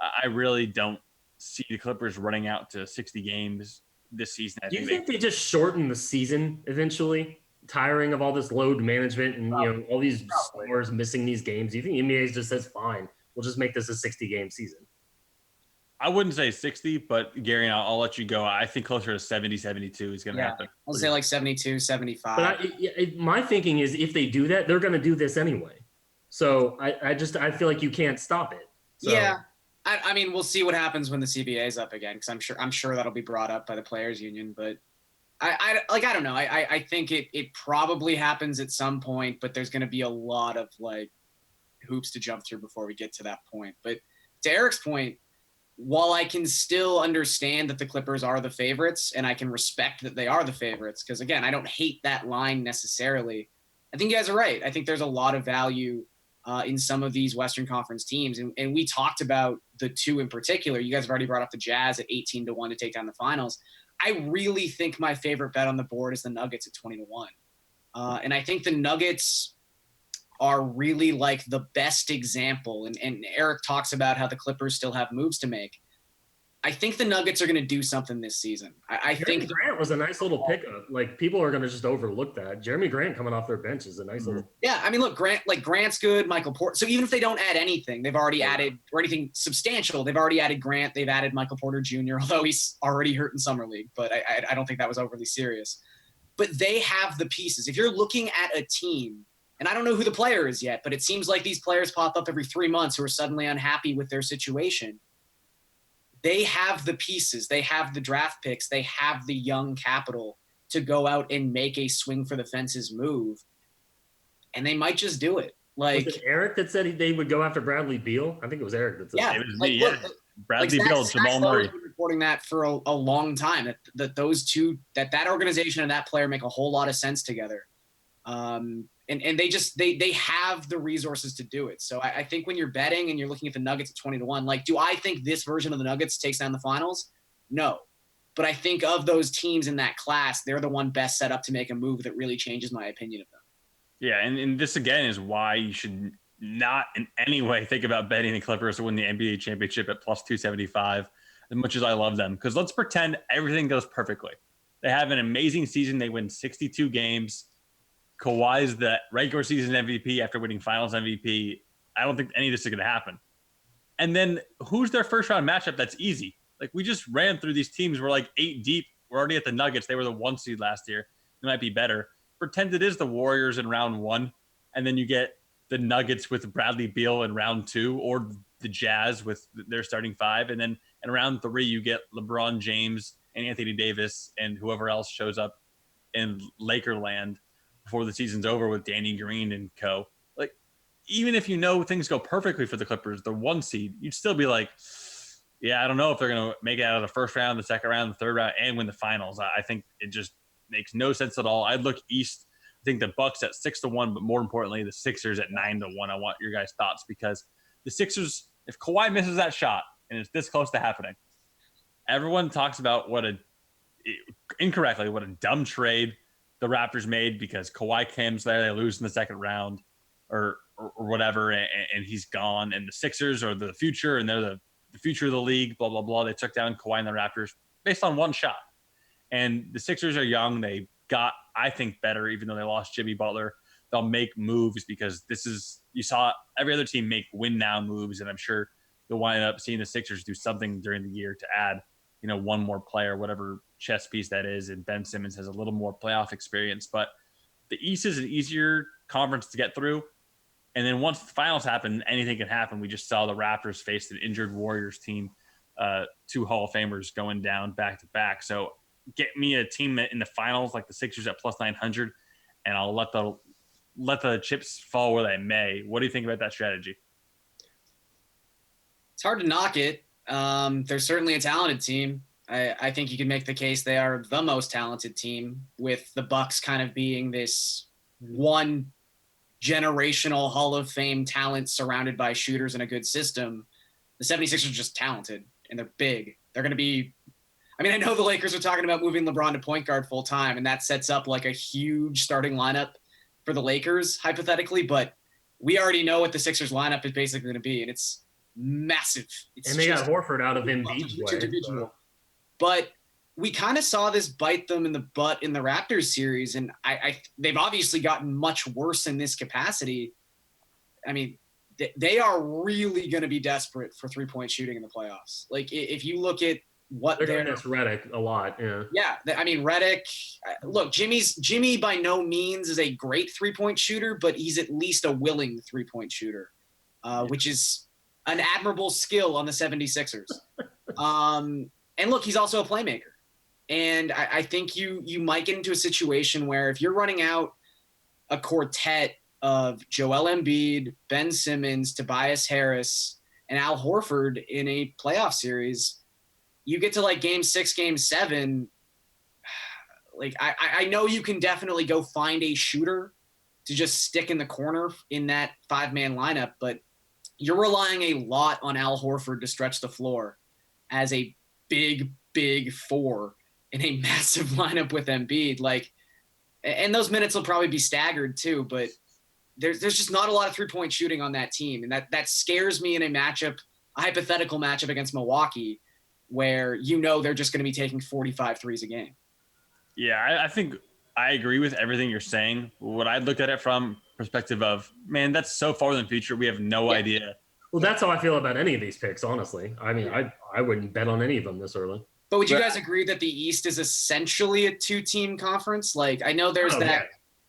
I really don't see the Clippers running out to 60 games this season. Do you think they just shorten the season eventually? Tiring of all this load management and all these stars missing these games. Do you think NBA just says, fine, we'll just make this a 60-game season? I wouldn't say 60, but Gary, I'll let you go. I think closer to 70, 72 is going to happen. I'll say 72, 75. But my thinking is if they do that, they're going to do this anyway. So I feel like you can't stop it. So. Yeah. I mean, we'll see what happens when the CBA is up again, because I'm sure that'll be brought up by the players union, but I don't know. I think it probably happens at some point, but there's going to be a lot of hoops to jump through before we get to that point. But to Eric's point, while I can still understand that the Clippers are the favorites, and I can respect that they are the favorites, because again, I don't hate that line necessarily. I think you guys are right. I think there's a lot of value in some of these Western Conference teams. And we talked about the 2 in particular. You guys have already brought up the Jazz at 18-1 to take down the finals. I really think my favorite bet on the board is the Nuggets at 20-1. And I think the Nuggets are really the best example. And Eric talks about how the Clippers still have moves to make. I think the Nuggets are going to do something this season. I think Grant was a nice little pickup. Like people are going to just overlook that. Jeremy Grant coming off their bench is a nice little. Yeah, I mean, look, Grant's good. Michael Porter. So even if they don't add anything, they've already added or anything substantial. They've already added Grant. They've added Michael Porter Jr. Although he's already hurt in summer league, but I don't think that was overly serious. But they have the pieces. If you're looking at a team, and I don't know who the player is yet, but it seems like these players pop up every 3 months who are suddenly unhappy with their situation. They have the pieces. They have the draft picks. They have the young capital to go out and make a swing for the fences move. And they might just do it. Like, was it Eric that said they would go after Bradley Beal? I think it was Eric that said yeah, that. It was like, me, look, Bradley like Beal, Jamal Murray. Been reporting that for a long time. That those two, that organization and that player make a whole lot of sense together. And they have the resources to do it. So I think when you're betting and you're looking at the Nuggets at 20-1, like, do I think this version of the Nuggets takes down the finals? No. But I think of those teams in that class, they're the one best set up to make a move that really changes my opinion of them. Yeah, and this again is why you should not in any way think about betting the Clippers to win the NBA championship at plus 275, as much as I love them. Because let's pretend everything goes perfectly. They have an amazing season. They win 62 games. Kawhi's the regular season MVP after winning finals MVP. I don't think any of this is going to happen. And then who's their first round matchup that's easy? Like, we just ran through these teams. We're like 8 deep. We're already at the Nuggets. They were the 1 seed last year. It might be better. Pretend it is the Warriors in round 1. And then you get the Nuggets with Bradley Beal in round 2, or the Jazz with their starting 5. And then in round 3, you get LeBron James and Anthony Davis and whoever else shows up in Lakerland before the season's over with Danny Green and co. Like, even if you know things go perfectly for the Clippers, the 1 seed, you'd still be like, yeah, I don't know if they're going to make it out of the first round, the second round, the third round, and win the finals. I think it just makes no sense at all. I'd look east. I think the Bucks at 6-1, but more importantly, the Sixers at 9-1. I want your guys' thoughts, because the Sixers, if Kawhi misses that shot and it's this close to happening, everyone talks about what a dumb trade the Raptors made, because Kawhi comes there, they lose in the second round or whatever, and he's gone. And the Sixers are the future, and they're the future of the league, blah, blah, blah. They took down Kawhi and the Raptors based on one shot. And the Sixers are young. They got, I think, better, even though they lost Jimmy Butler. They'll make moves, because you saw every other team make win now moves, and I'm sure you'll wind up seeing the Sixers do something during the year to add, one more player, whatever chess piece that is. And Ben Simmons has a little more playoff experience, but the East is an easier conference to get through. And then once the finals happen, anything can happen. We just saw the Raptors face an injured Warriors team, 2 Hall of Famers going down back to back. So get me a team in the finals like the Sixers at plus 900, and I'll let the chips fall where they may. What do you think about that strategy? It's hard to knock it. They're certainly a talented team. I think you can make the case they are the most talented team, with the Bucks kind of being this one generational Hall of Fame talent surrounded by shooters and a good system. The 76ers are just talented, and they're big. They're going to be – I mean, I know the Lakers are talking about moving LeBron to point guard full time, and that sets up like a huge starting lineup for the Lakers, hypothetically, but we already know what the Sixers lineup is basically going to be, and it's massive. And they got Horford out of Embiid's way. So. But we kind of saw this bite them in the butt in the Raptors series, and they've obviously gotten much worse in this capacity. I mean, they are really going to be desperate for three-point shooting in the playoffs. Like, if you look at what they're going to miss Redick a lot. Yeah. I mean, Redick, look, Jimmy by no means is a great three-point shooter, but he's at least a willing three-point shooter, which is an admirable skill on the 76ers. And look, he's also a playmaker. And I think you might get into a situation where if you're running out a quartet of Joel Embiid, Ben Simmons, Tobias Harris, and Al Horford in a playoff series, you get to like game 6, game 7. Like, I know you can definitely go find a shooter to just stick in the corner in that 5-man lineup, but you're relying a lot on Al Horford to stretch the floor as a big 4 in a massive lineup with Embiid. Like, and those minutes will probably be staggered too, but there's just not a lot of 3-point shooting on that team. And that scares me in a hypothetical matchup against Milwaukee, where they're just going to be taking 45 threes a game. Yeah, I think I agree with everything you're saying. What I looked at it from perspective of, man, that's so far in the future. We have no idea. Well, that's how I feel about any of these picks, honestly. I mean, I wouldn't bet on any of them this early. But would you guys agree that the East is essentially a 2-team conference? Like, I know there's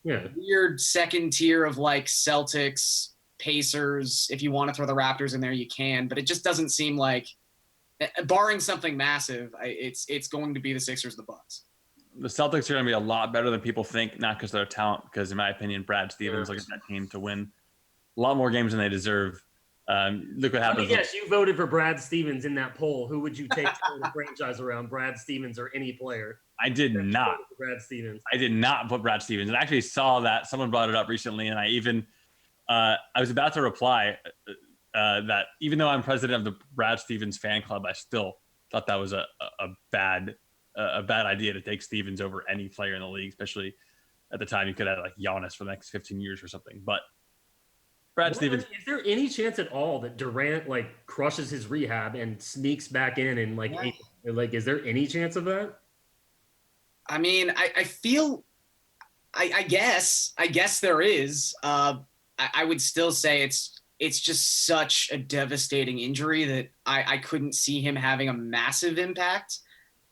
weird second tier of like Celtics, Pacers. If you want to throw the Raptors in there, you can. But it just doesn't seem like, barring something massive, it's going to be the Sixers, the Bucks. The Celtics are going to be a lot better than people think, not because of their talent, because in my opinion, Brad Stevens look at that team to win a lot more games than they deserve. Look what happens. Yes, you voted for Brad Stevens in that poll. Who would you take to build a franchise around, Brad Stevens or any player? I did not. Brad Stevens. I did not put Brad Stevens. I actually saw that someone brought it up recently, and I even I was about to reply that even though I'm president of the Brad Stevens fan club, I still thought that was a bad idea to take Stevens over any player in the league, especially at the time you could have like Giannis for the next 15 years or something. But Brad Stevens. Is there any chance at all that Durant like crushes his rehab and sneaks back in and is there any chance of that? I mean, I feel, I guess there is. I would still say it's just such a devastating injury that I couldn't see him having a massive impact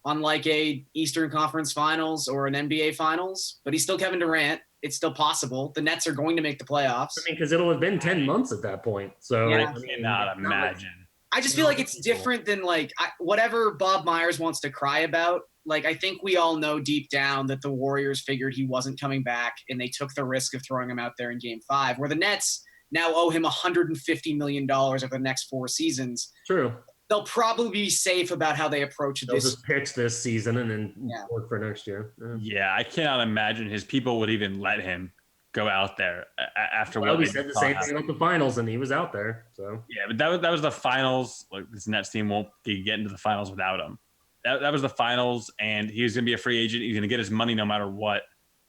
on like a Eastern Conference Finals or an NBA Finals. But he's still Kevin Durant. It's still possible. The Nets are going to make the playoffs. I mean, because it'll have been 10 months at that point. So yeah. I cannot imagine. I just feel like it's different than like whatever Bob Myers wants to cry about. Like, I think we all know deep down that the Warriors figured he wasn't coming back, and they took the risk of throwing him out there in Game 5, where the Nets now owe him $150 million over the next 4 seasons. True. They'll probably be safe about how they approach They'll this. just pitch this season and then work for next year. Yeah, I cannot imagine his people would even let him go out there after what we said the same thing about the finals, and he was out there. So yeah, but that was the finals. Like, this Nets team won't get into the finals without him. That was the finals, and he was going to be a free agent. He's going to get his money no matter what.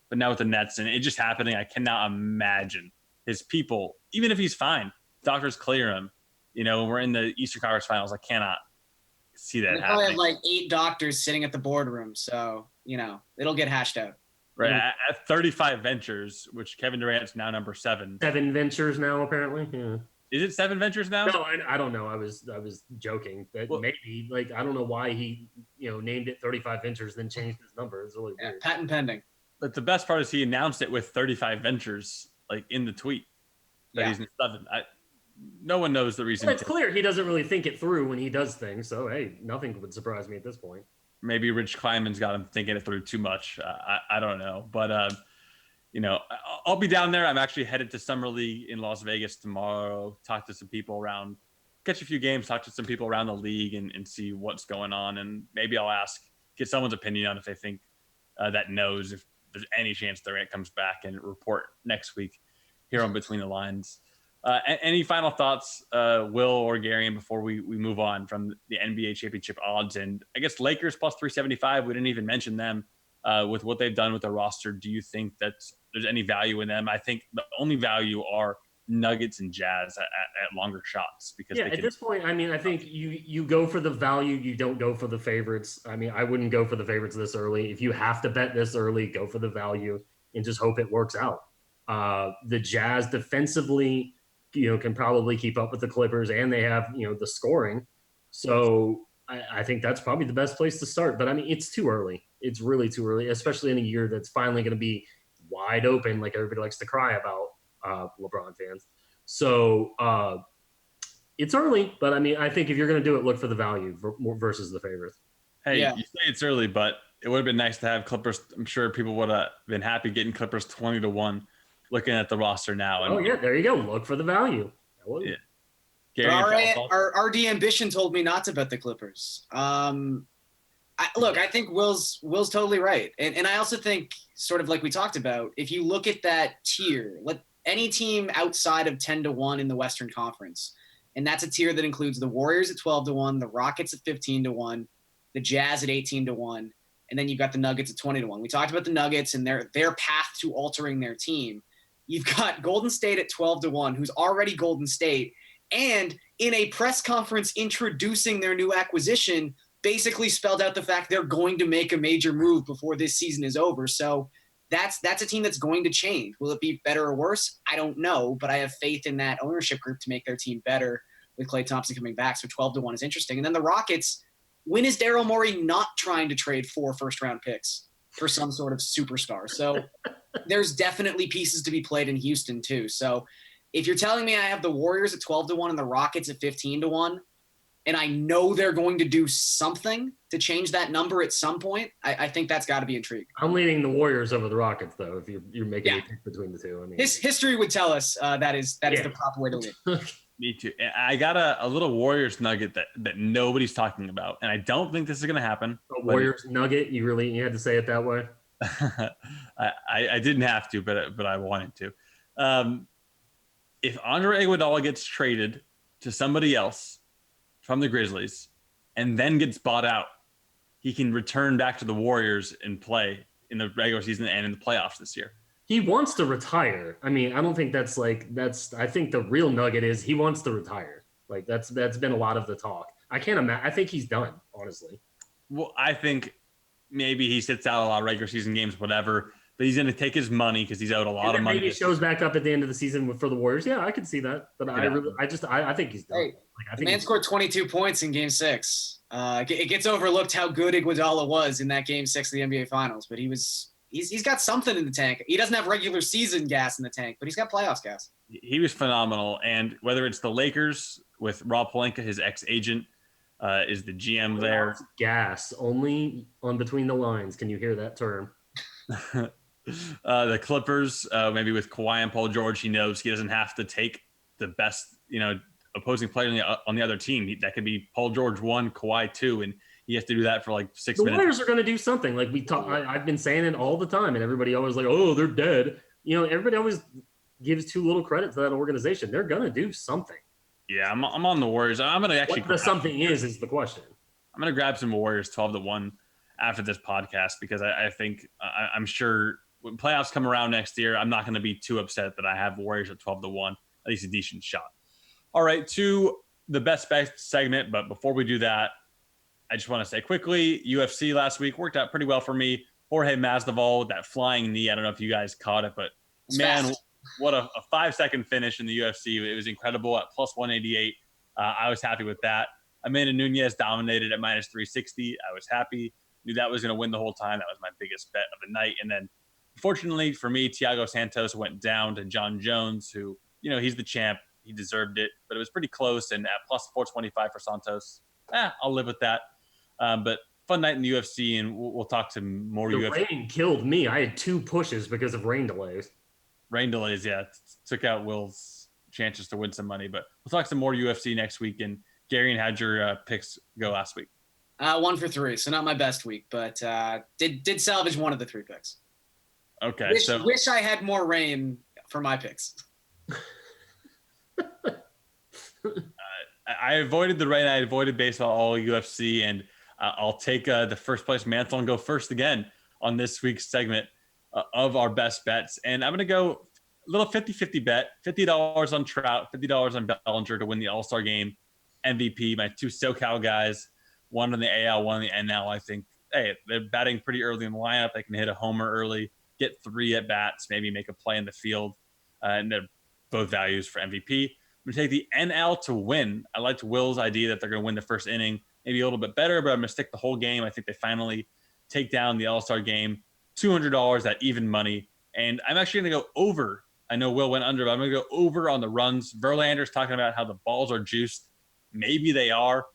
But now with the Nets and it just happening, I cannot imagine his people, even if he's fine, doctors clear him. We're in the Eastern Conference Finals. I cannot see that happening. Probably have like 8 doctors sitting at the boardroom, so it'll get hashed out. Right, at 35 ventures, which Kevin Durant's now number 7. 7 ventures now, apparently. Yeah. Is it 7 ventures now? No, I don't know. I was joking. That maybe I don't know why he named it 35 ventures, then changed his number. It's really weird. Patent pending. But the best part is he announced it with 35 ventures, like in the tweet that he's in 7. No one knows the reason. Well, it's clear he doesn't really think it through when he does things. So hey, nothing would surprise me at this point. Maybe Rich Kleiman's got him thinking it through too much. I don't know, but I'll be down there. I'm actually headed to Summer League in Las Vegas tomorrow. Talk to some people around, catch a few games, talk to some people around the league, and see what's going on. And maybe I'll get someone's opinion on if they think that knows if there's any chance Durant comes back, and report next week here on Between the Lines. Any final thoughts, Will or Garion, before we move on from the NBA championship odds? And I guess Lakers plus 375, we didn't even mention them with what they've done with their roster. Do you think that there's any value in them? I think the only value are Nuggets and Jazz at longer shots. Because at this point, I mean, I think you go for the value, you don't go for the favorites. I mean, I wouldn't go for the favorites this early. If you have to bet this early, go for the value and just hope it works out. The Jazz defensively, can probably keep up with the Clippers, and they have, the scoring. So I think that's probably the best place to start. But I mean, it's too early. It's really too early, especially in a year that's finally going to be wide open, like everybody likes to cry about, LeBron fans. So it's early, but I mean, I think if you're going to do it, look for the value versus the favorites. Hey, you say it's early, but it would have been nice to have Clippers. I'm sure people would have been happy getting Clippers 20-1. Looking at the roster now. And, there you go. Look for the value. Yeah. Our RD ambition told me not to bet the Clippers. I think Will's totally right. And I also think, sort of like we talked about, if you look at that tier, let any team outside of 10-1 in the Western Conference, and that's a tier that includes the Warriors at 12-1, the Rockets at 15-1, the Jazz at 18-1, and then you've got the Nuggets at 20-1. We talked about the Nuggets and their path to altering their team. You've got Golden State at 12-1, who's already Golden State, and in a press conference introducing their new acquisition, basically spelled out the fact they're going to make a major move before this season is over. So that's a team that's going to change. Will it be better or worse? I don't know, but I have faith in that ownership group to make their team better with Klay Thompson coming back. So 12-1 is interesting. And then the Rockets, when is Daryl Morey not trying to trade 4 first-round picks for some sort of superstar? So there's definitely pieces to be played in Houston too. So if you're telling me I have the Warriors at 12-1 and the Rockets at 15-1, and I know they're going to do something to change that number at some point, I think that's got to be intriguing. I'm leaning the Warriors over the Rockets, though, if you're making a pick between the two. I mean, history would tell us that is the proper way to lean. Me too. I got a little Warriors nugget that nobody's talking about, and I don't think this is going to happen. A Warriors nugget? You had to say it that way? I didn't have to, but I wanted to. If Andre Iguodala gets traded to somebody else from the Grizzlies and then gets bought out, he can return back to the Warriors and play in the regular season and in the playoffs this year. He wants to retire. I mean, I don't think that's I think the real nugget is he wants to retire. Like that's been a lot of the talk. I can't imagine. I think he's done, honestly. Well, I think maybe he sits out a lot of regular season games, whatever, but he's going to take his money because he's owed a lot of money. Maybe he shows back up at the end of the season for the Warriors. Yeah, I can see that. But I think he's done. Hey, the man scored 22 points in Game 6. It gets overlooked how good Iguodala was in that Game 6 of the NBA Finals, but he's got something in the tank. He doesn't have regular season gas in the tank, but he's got playoffs gas. He was phenomenal, and whether it's the Lakers with Rob Pelinka, his ex-agent, is the GM there. Gas only on between the lines. Can you hear that term? The Clippers, maybe with Kawhi and Paul George, he knows he doesn't have to take the best, opposing player on the other team. That could be Paul George 1, Kawhi 2, and he has to do that for like 6 minutes. The Warriors are going to do something. Like we talk, I've been saying it all the time, and everybody always like, oh, they're dead. Everybody always gives too little credit to that organization. They're going to do something. Yeah, I'm on the Warriors. I'm going to actually. What the something is the question. I'm going to grab some Warriors 12-1 after this podcast because I think I'm sure when playoffs come around next year, I'm not going to be too upset that I have Warriors at 12-1, at least a decent shot. All right, to the best bet segment, but before we do that, I just want to say quickly, UFC last week worked out pretty well for me. Jorge Masvidal, that flying knee, I don't know if you guys caught it, but it's man, fast. What a 5-second finish in the UFC. It was incredible at plus 188. I was happy with that. Amanda Nunes dominated at minus 360. I was happy. Knew that was going to win the whole time. That was my biggest bet of the night. And then, fortunately for me, Thiago Santos went down to John Jones, who, he's the champ. He deserved it. But it was pretty close. And at plus 425 for Santos, I'll live with that. But fun night in the UFC, and we'll talk to more the UFC. Rain killed me. I had 2 pushes because of rain delays. Rain delays, yeah, took out Will's chances to win some money. But we'll talk some more UFC next week. And Garion, how'd your picks go last week? 1 for 3, so not my best week, but did salvage one of the 3 picks. Okay, wish I had more rain for my picks. I avoided the rain. I avoided baseball, all UFC, and I'll take the first place mantle and go first again on this week's segment of our best bets. And I'm going to go a little 50-50 bet, $50 on Trout, $50 on Bellinger to win the All-Star Game MVP. My 2 SoCal guys, one in the AL, one in the NL. I think, hey, they're batting pretty early in the lineup. They can hit a homer early, get 3 at bats, maybe make a play in the field. And they're both values for MVP. I'm going to take the NL to win. I liked Will's idea that they're going to win the first inning, maybe a little bit better, but I'm going to stick the whole game. I think they finally take down the All-Star Game. $200 at even money. And I'm actually going to go over. I know Will went under, but I'm going to go over on the runs. Verlander's talking about how the balls are juiced. Maybe they are.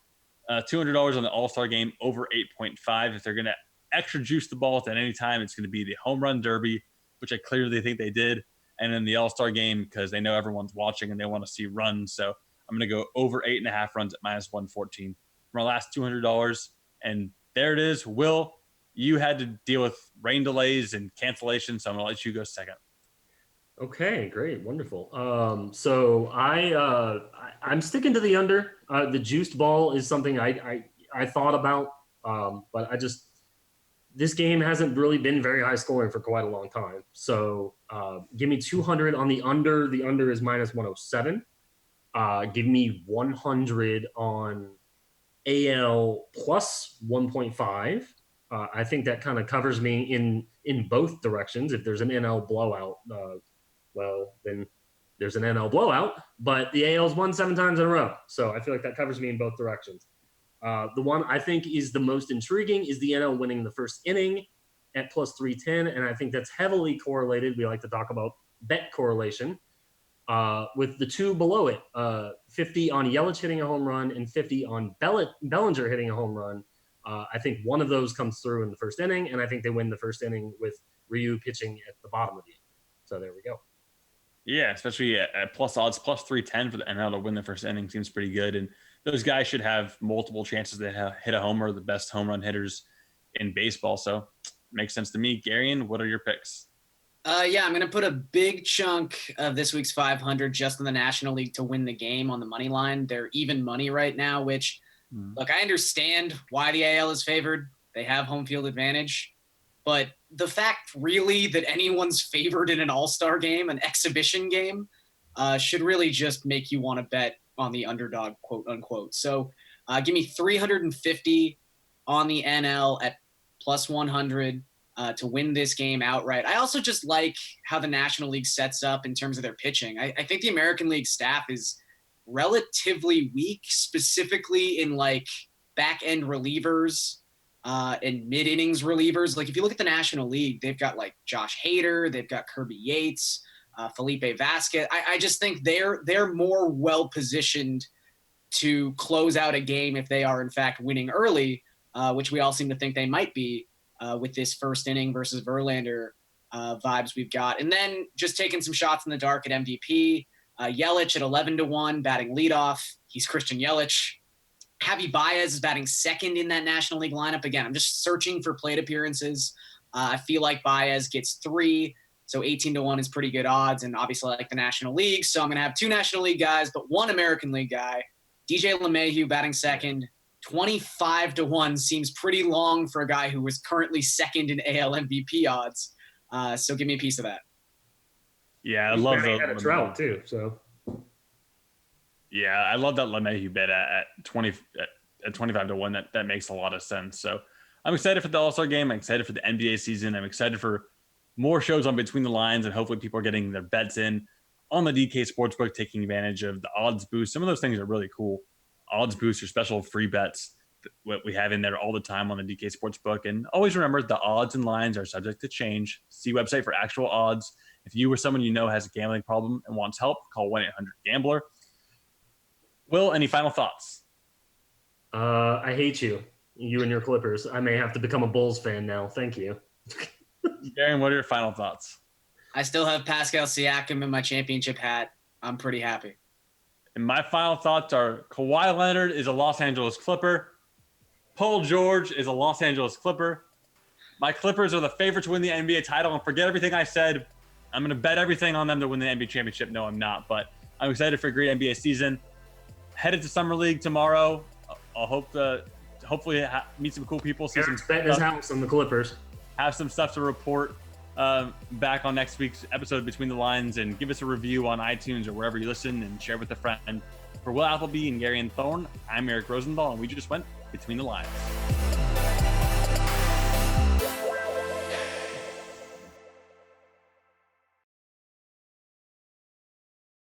$200 on the All-Star Game, over 8.5. If they're going to extra juice the balls at any time, it's going to be the home run derby, which I clearly think they did. And then the All-Star Game, because they know everyone's watching and they want to see runs. So I'm going to go over 8.5 runs at minus 114 for my last $200. And there it is. Will, you had to deal with rain delays and cancellations, so I'm going to let you go second. Okay, great, wonderful. So I'm sticking to the under. The juiced ball is something I thought about, but this game hasn't really been very high scoring for quite a long time. So give me 200 on the under. The under is minus 107. Give me 100 on AL plus 1.5. I think that kind of covers me in both directions. If there's an NL blowout, well, then there's an NL blowout, but the AL's won 7 times in a row. So I feel like that covers me in both directions. The one I think is the most intriguing is the NL winning the first inning at plus 310. And I think that's heavily correlated. We like to talk about bet correlation with the two below it, 50 on Yelich hitting a home run and 50 on Bellinger hitting a home run. I think one of those comes through in the first inning, and I think they win the first inning with Ryu pitching at the bottom of the inning. So there we go. Yeah, especially at plus odds, plus 310 for the NL to win the first inning seems pretty good. And those guys should have multiple chances to hit a homer, the best home run hitters in baseball. So makes sense to me. Garion, what are your picks? Yeah, I'm going to put a big chunk of this week's 500 just in the National League to win the game on the money line. They're even money right now, which, look, I understand why the AL is favored. They have home field advantage. But the fact really that anyone's favored in an all-star game, an exhibition game, should really just make you want to bet on the underdog, quote unquote. So give me 350 on the NL at plus 100 to win this game outright. I also just like how the National League sets up in terms of their pitching. I think the American League staff is relatively weak, specifically in like back-end relievers and mid-innings relievers. Like if you look at the National League, they've got like Josh Hader, they've got Kirby Yates, Felipe Vasquez. I just think they're more well-positioned to close out a game if they are in fact winning early, which we all seem to think they might be with this first inning versus Verlander vibes we've got. And then just taking some shots in the dark at MVP. Yelich at 11-1 batting leadoff. He's Christian Yelich. Javi Baez is batting second in that National League lineup. Again, I'm just searching for plate appearances. I feel like Baez gets 3, so 18-1 is pretty good odds, and obviously I like the National League, so I'm going to have 2 National League guys, but 1 American League guy. DJ LeMahieu batting second. 25-1 seems pretty long for a guy who is currently second in AL MVP odds. So give me a piece of that. Yeah, I love that. Had a Trout too, so. Yeah, I love that LeMahieu bet at 25-1. That makes a lot of sense. So I'm excited for the All-Star game. I'm excited for the NBA season. I'm excited for more shows on Between the Lines, and hopefully people are getting their bets in on the DK Sportsbook, taking advantage of the odds boost. Some of those things are really cool. Odds boost or special free bets what we have in there all the time on the DK Sportsbook. And always remember, the odds and lines are subject to change. See website for actual odds. If you or someone you know has a gambling problem and wants help, call 1-800-GAMBLER. Will, any final thoughts? I hate you and your Clippers. I may have to become a Bulls fan now. Thank you. Garion, what are your final thoughts? I still have Pascal Siakam in my championship hat. I'm pretty happy. And my final thoughts are Kawhi Leonard is a Los Angeles Clipper. Paul George is a Los Angeles Clipper. My Clippers are the favorite to win the NBA title. And forget everything I said. I'm going to bet everything on them to win the NBA championship. No, I'm not. But I'm excited for a great NBA season. Headed to Summer League tomorrow. I'll hopefully meet some cool people. See some bet his house on the Clippers. Have some stuff to report back on next week's episode Between the Lines, and give us a review on iTunes or wherever you listen, and share with a friend. For Will Appleby and Garion Thorne, I'm Eric Rosenthal, and we just went Between the Lines.